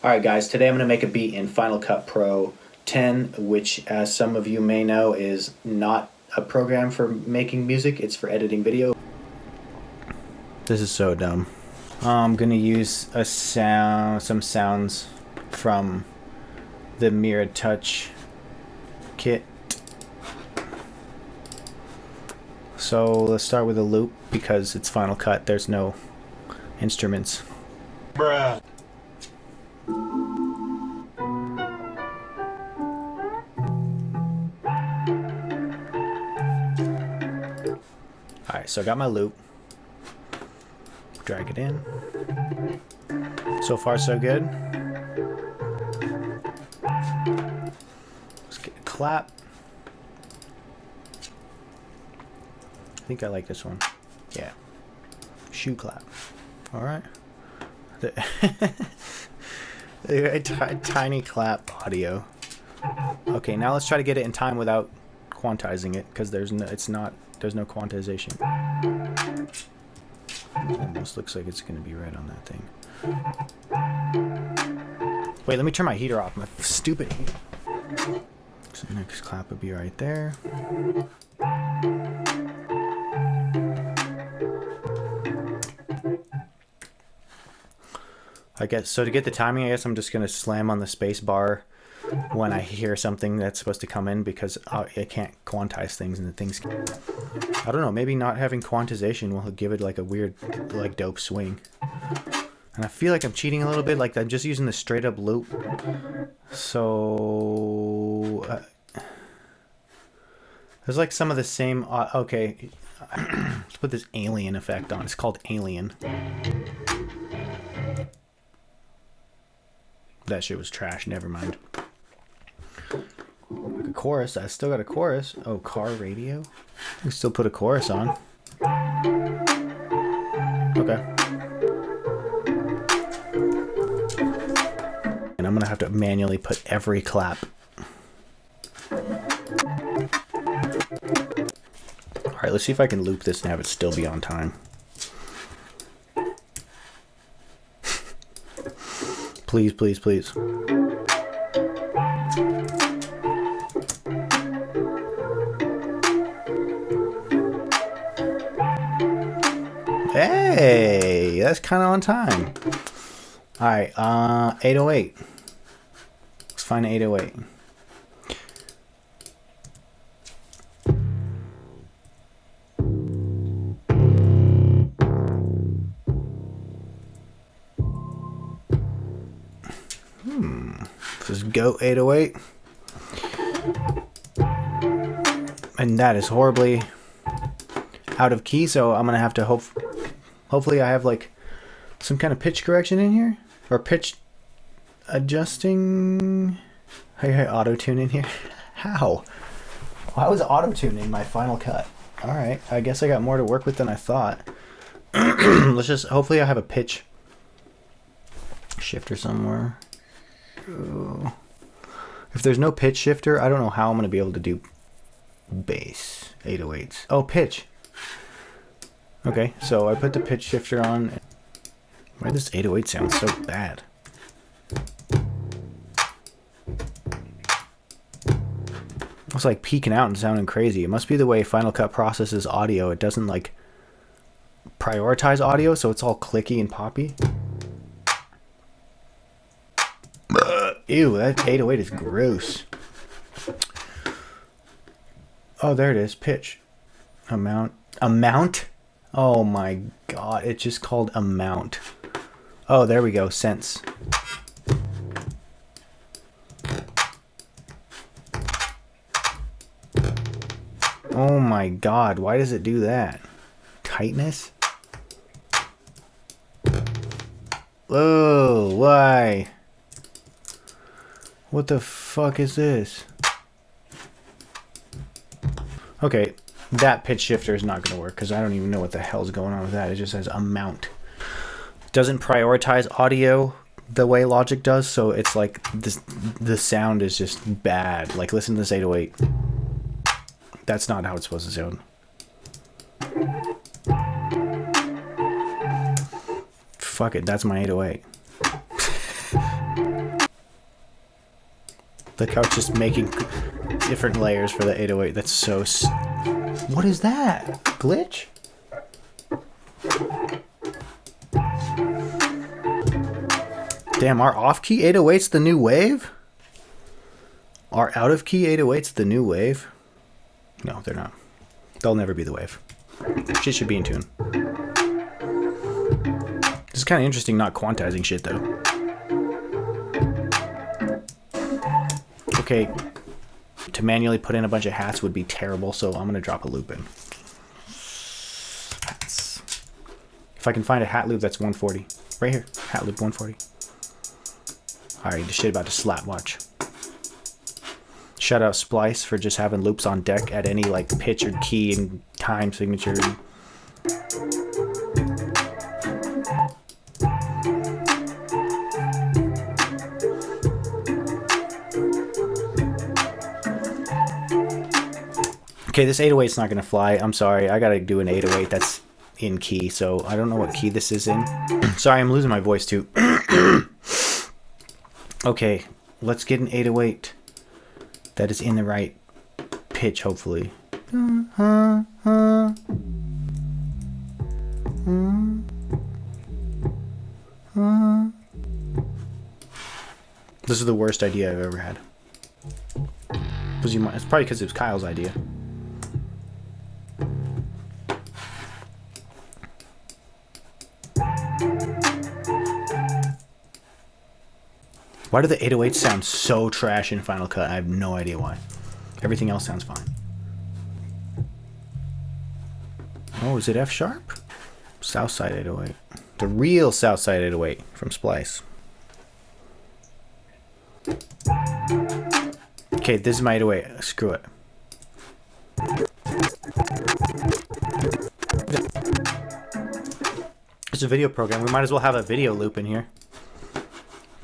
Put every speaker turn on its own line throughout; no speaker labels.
Alright guys, today I'm going to make a beat in Final Cut Pro 10, which as some of you may know is not a program for making music, it's for editing video. This is so dumb. I'm going to use some sounds from the Mira Touch Kit. So let's start with a loop because it's Final Cut, there's no instruments.
Bruh.
Alright, so I got my loop. Drag it in. So far so good. Let's get a clap. I think I like this one. Yeah. Shoe clap. Alright. Tiny clap audio. Okay, now let's try to get it in time without quantizing it, because there's no quantization. Almost looks like it's gonna be right on that thing. Wait, let me turn my heater off. My stupid heater. So the next clap would be right there. I guess so. To get the timing, I guess I'm just gonna slam on the space bar when I hear something that's supposed to come in, because I can't quantize things, and the things, I don't know, maybe not having quantization will give it like a weird, like, dope swing. And I feel like I'm cheating a little bit, like I'm just using the straight up loop. So there's like some of the same, okay, let's put this alien effect on. It's called Alien. That shit was trash, never mind. Like a chorus, I still got a chorus. Oh, car radio? We still put a chorus on. Okay. And I'm gonna have to manually put every clap. Alright, let's see if I can loop this and have it still be on time. Please, please, please. Hey, that's kind of on time. All right, 808. Let's find 808. Just go 808. And that is horribly out of key, so I'm gonna have to hopefully I have like some kind of pitch correction in here, or pitch adjusting. Hey, auto-tune in here. How is auto-tune in my Final Cut? All right, I guess I got more to work with than I thought. Let's just, hopefully I have a pitch shifter somewhere. If there's no pitch shifter, I don't know how I'm gonna be able to do bass 808s. Oh, pitch. Okay, so I put the pitch shifter on. Why does 808 sound so bad? It's like peeking out and sounding crazy. It must be the way Final Cut processes audio. It doesn't like prioritize audio, so it's all clicky and poppy. Ew, that 808 is gross. Oh, there it is. Pitch. Amount. Oh my god, it's just called amount. Oh, there we go. Sense. Oh my god, why does it do that? Tightness? Oh, why? What the fuck is this? Okay, that pitch shifter is not going to work because I don't even know what the hell's going on with that. It just says amount. Doesn't prioritize audio the way Logic does, so it's like this, the sound is just bad. Like, listen to this 808. That's not how it's supposed to sound. Fuck it, that's my 808. Look how it's just making different layers for the 808. That's so... What is that? Glitch? Damn, our off-key 808's the new wave? Our out-of-key 808's the new wave? No, they're not. They'll never be the wave. Shit should be in tune. This is kind of interesting not quantizing shit, though. Okay, to manually put in a bunch of hats would be terrible, so I'm going to drop a loop in. Hats. If I can find a hat loop that's 140. Right here. Hat loop 140. Alright, the shit about to slap, watch. Shout out Splice for just having loops on deck at any like pitch or key and time signature. Okay, this 808's not gonna fly. I'm sorry, I gotta do an 808 that's in key, so I don't know what key this is in. Sorry, I'm losing my voice too. Okay, let's get an 808 that is in the right pitch, hopefully. This is the worst idea I've ever had. It's probably because it was Kyle's idea. Why do the 808s sound so trash in Final Cut? I have no idea why. Everything else sounds fine. Oh, is it F sharp? Southside 808. The real Southside 808 from Splice. Okay, this is my 808. Screw it. It's a video program. We might as well have a video loop in here.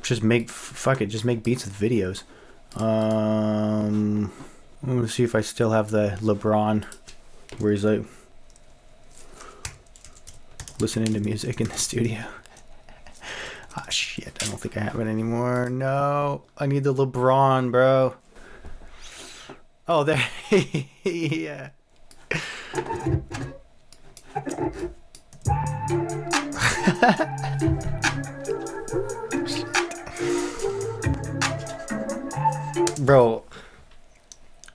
Just make, fuck it, just make beats with videos. I'm gonna see if I still have the LeBron where he's like listening to music in the studio. Ah, shit, I don't think I have it anymore. No, I need the LeBron, bro. Oh, there, yeah. Bro,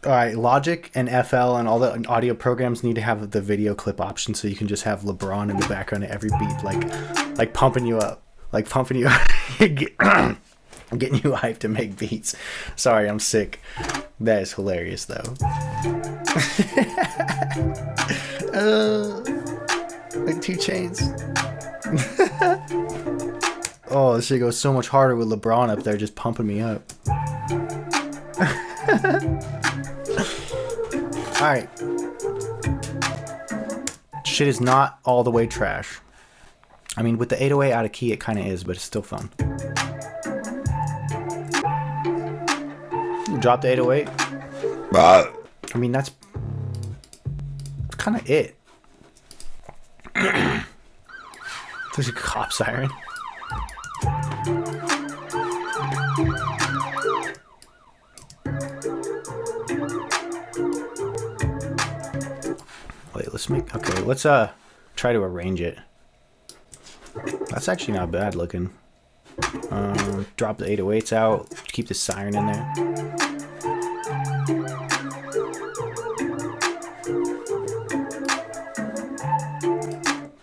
alright, Logic and FL and all the audio programs need to have the video clip option so you can just have LeBron in the background of every beat, like pumping you up. Like pumping you up. Getting you hyped to make beats. Sorry, I'm sick. That is hilarious, though. Like 2 Chains. Oh, this shit goes so much harder with LeBron up there just pumping me up. Alright. Shit is not all the way trash. I mean, with the 808 out of key, it kind of is, but it's still fun. Drop the 808. I mean, that's kind of it. There's a cop siren. Wait, let's try to arrange it. That's actually not bad looking. Drop the 808s out, keep the siren in there.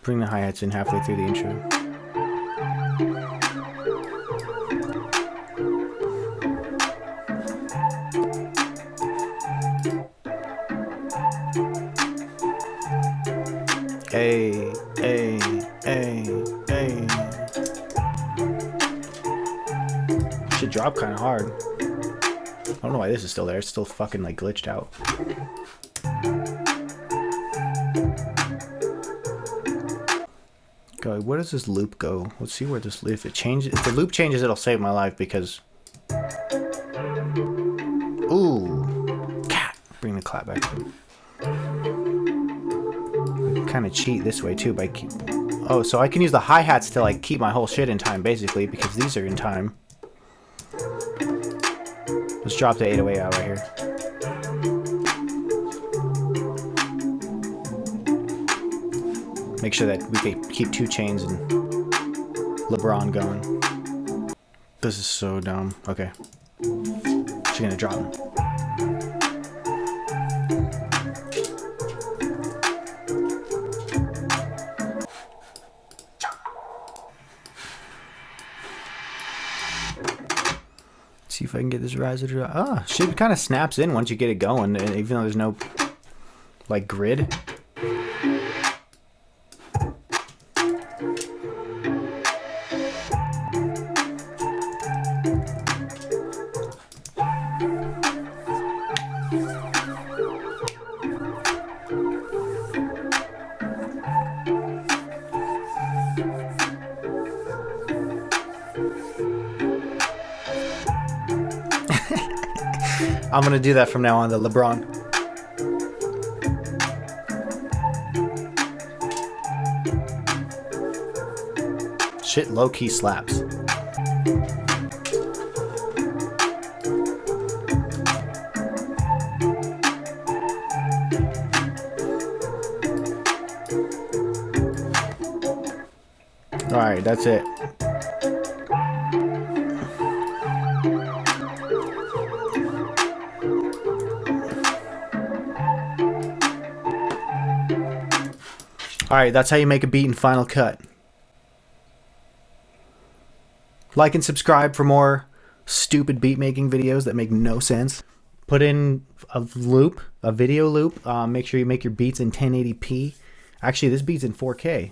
Bring the hi-hats in halfway through the intro. Hey, hey, hey, hey. Should drop kind of hard. I don't know why this is still there. It's still fucking like glitched out. Go. Where does this loop go? Let's see where this. If it changes, if the loop changes, it'll save my life because. Ooh, cat. Bring the clap back. Kind of cheat this way too by Oh, so I can use the hi-hats to like keep my whole shit in time, basically, because these are in time. Let's drop the 808 out right here. Make sure that we can keep 2 Chainz and LeBron going. This is so dumb. Okay. She's gonna drop him. See if I can get this riser to drop. Ah, shit kind of snaps in once you get it going, even though there's no like grid. I'm gonna do that from now on, the LeBron. Shit low-key slaps. Alright, that's it. Alright, that's how you make a beat in Final Cut. Like and subscribe for more stupid beat making videos that make no sense. Put in a loop, a video loop. Make sure you make your beats in 1080p. Actually, this beat's in 4K.